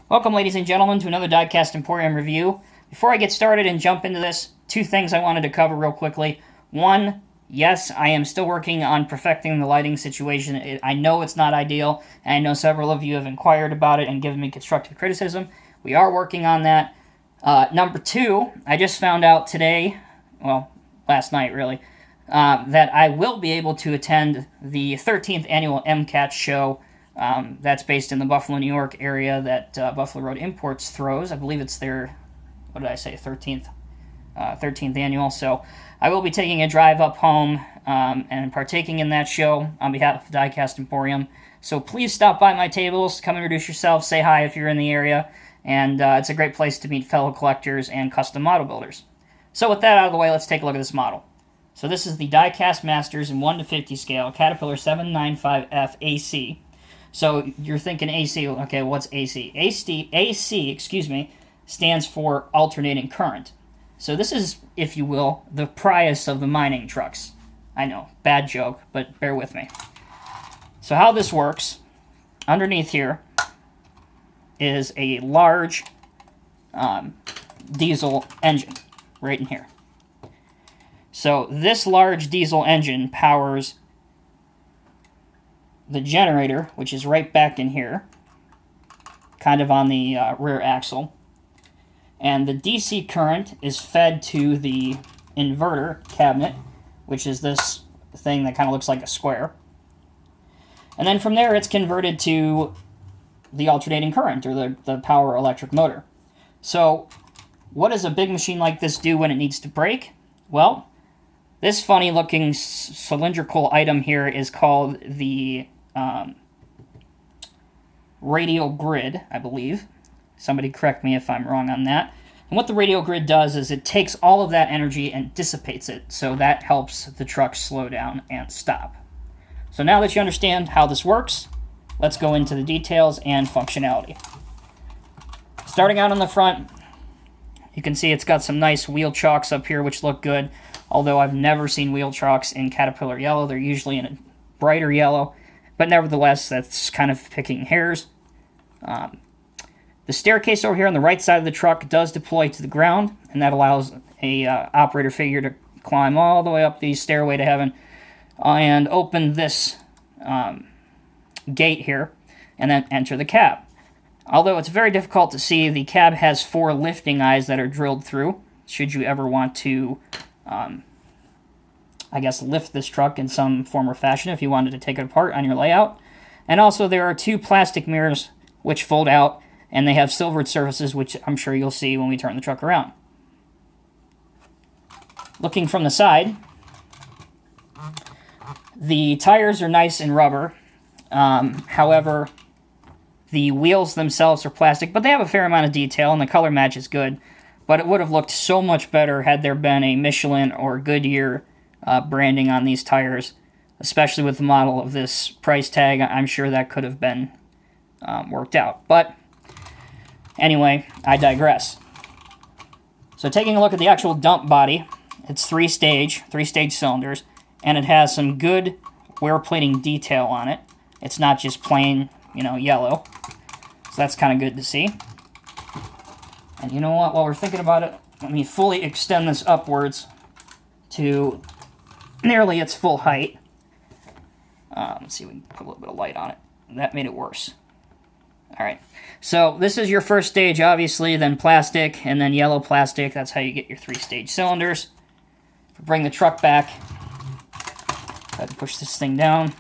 Welcome, ladies and gentlemen, to another Diecast Emporium review. Before I get started and jump into this, two things I wanted to cover real quickly. One, yes, I am still working on perfecting the lighting situation. I know it's not ideal, and I know several of you have inquired about it and given me constructive criticism. We are working on that. Number two, I just found out today, well, last night really, that I will be able to attend the 13th annual MCAT show. That's based in the Buffalo, New York area that Buffalo Road Imports throws. I believe it's their, 13th annual. So I will be taking a drive up home and partaking in that show on behalf of Diecast Emporium. So please stop by my tables, come introduce yourself, say hi if you're in the area, and it's a great place to meet fellow collectors and custom model builders. So with that out of the way, let's take a look at this model. So this is the Diecast Masters in 1 to 50 scale, Caterpillar 795F AC. So you're thinking AC, okay, what's AC? AC, stands for alternating current. So this is, if you will, the Prius of the mining trucks. I know, bad joke, but bear with me. So how this works, underneath here is a large diesel engine, right in here. So this large diesel engine powers the generator, which is right back in here, kind of on the rear axle. And the DC current is fed to the inverter cabinet, which is this thing that kind of looks like a square. And then from there, it's converted to the alternating current, or the power electric motor. So what does a big machine like this do when it needs to brake? Well, this funny looking cylindrical item here is called the radial grid, I believe. Somebody correct me if I'm wrong on that. And what the radial grid does is it takes all of that energy and dissipates it, so that helps the truck slow down and stop. So now that you understand how this works, let's go into the details and functionality. Starting out on the front, you can see it's got some nice wheel chocks up here which look good, although I've never seen wheel chocks in Caterpillar yellow. They're usually in a brighter yellow. But nevertheless, that's kind of picking hairs. The staircase over here on the right side of the truck does deploy to the ground, and that allows a operator figure to climb all the way up the stairway to heaven and open this gate here and then enter the cab. Although it's very difficult to see, the cab has 4 lifting eyes that are drilled through, should you ever want to lift this truck in some form or fashion if you wanted to take it apart on your layout. And also there are 2 plastic mirrors which fold out, and they have silvered surfaces, which I'm sure you'll see when we turn the truck around. Looking from the side, the tires are nice and rubber. However, the wheels themselves are plastic, but they have a fair amount of detail, and the color match is good. But it would have looked so much better had there been a Michelin or Goodyear branding on these tires, especially with the model of this price tag. I'm sure that could have been worked out. But anyway, I digress. So taking a look at the actual dump body, it's three-stage cylinders, and it has some good wear plating detail on it. It's not just plain, yellow. So that's kind of good to see. And you know what, while we're thinking about it, let me fully extend this upwards to nearly its full height. Let's see if we can put a little bit of light on it. That made it worse. Alright, so this is your first stage, obviously, then plastic, and then yellow plastic. That's how you get your 3-stage cylinders. Bring the truck back. Go ahead and push this thing down.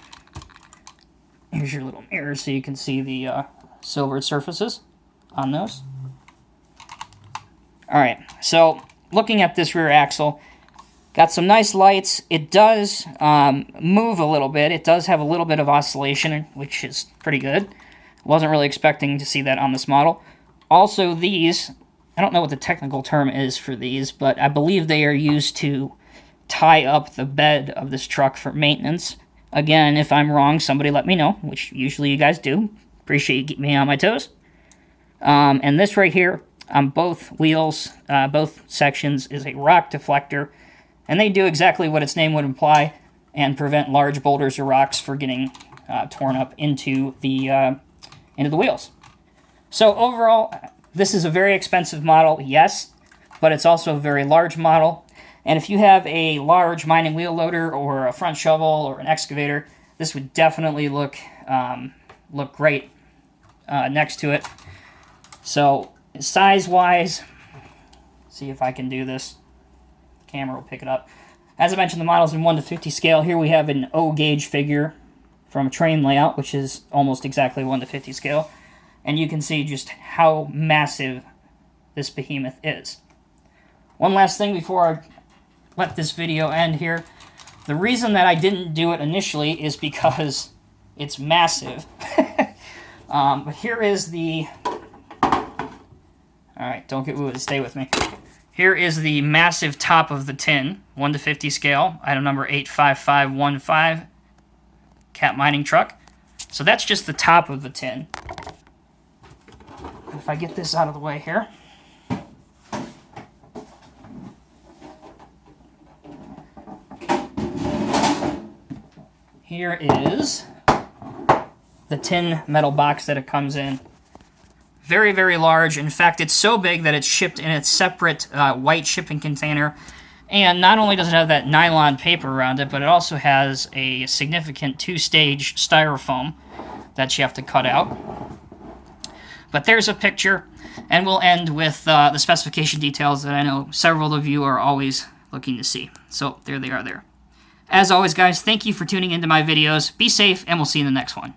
Here's your little mirror so you can see the silvered surfaces on those. Alright, so looking at this rear axle, got some nice lights. It does move a little bit. It does have a little bit of oscillation, which is pretty good. Wasn't really expecting to see that on this model. Also, these, I don't know what the technical term is for these, but I believe they are used to tie up the bed of this truck for maintenance. Again, if I'm wrong, somebody let me know, which usually you guys do. Appreciate you keeping me on my toes. And this right here, on both wheels, both sections, is a rock deflector. And they do exactly what its name would imply and prevent large boulders or rocks from getting torn up into the wheels. So overall, this is a very expensive model, yes, but it's also a very large model. And if you have a large mining wheel loader or a front shovel or an excavator, this would definitely look great next to it. So size-wise, see if I can do this. The camera will pick it up. As I mentioned, the model's in 1:50 scale. Here we have an O-gauge figure from a train layout, which is almost exactly 1:50 scale. And you can see just how massive this behemoth is. One last thing before I let this video end here. The reason that I didn't do it initially is because it's massive. But here is the... Alright, don't get wounded, stay with me. Here is the massive top of the tin, 1:50 scale, item number 85515, Cat mining truck. So that's just the top of the tin. If I get this out of the way here. Here is the tin metal box that it comes in. Very, very large. In fact, it's so big that it's shipped in its separate white shipping container. And not only does it have that nylon paper around it, but it also has a significant 2-stage styrofoam that you have to cut out. But there's a picture, and we'll end with the specification details that I know several of you are always looking to see. So there they are there. As always, guys, thank you for tuning into my videos. Be safe, and we'll see you in the next one.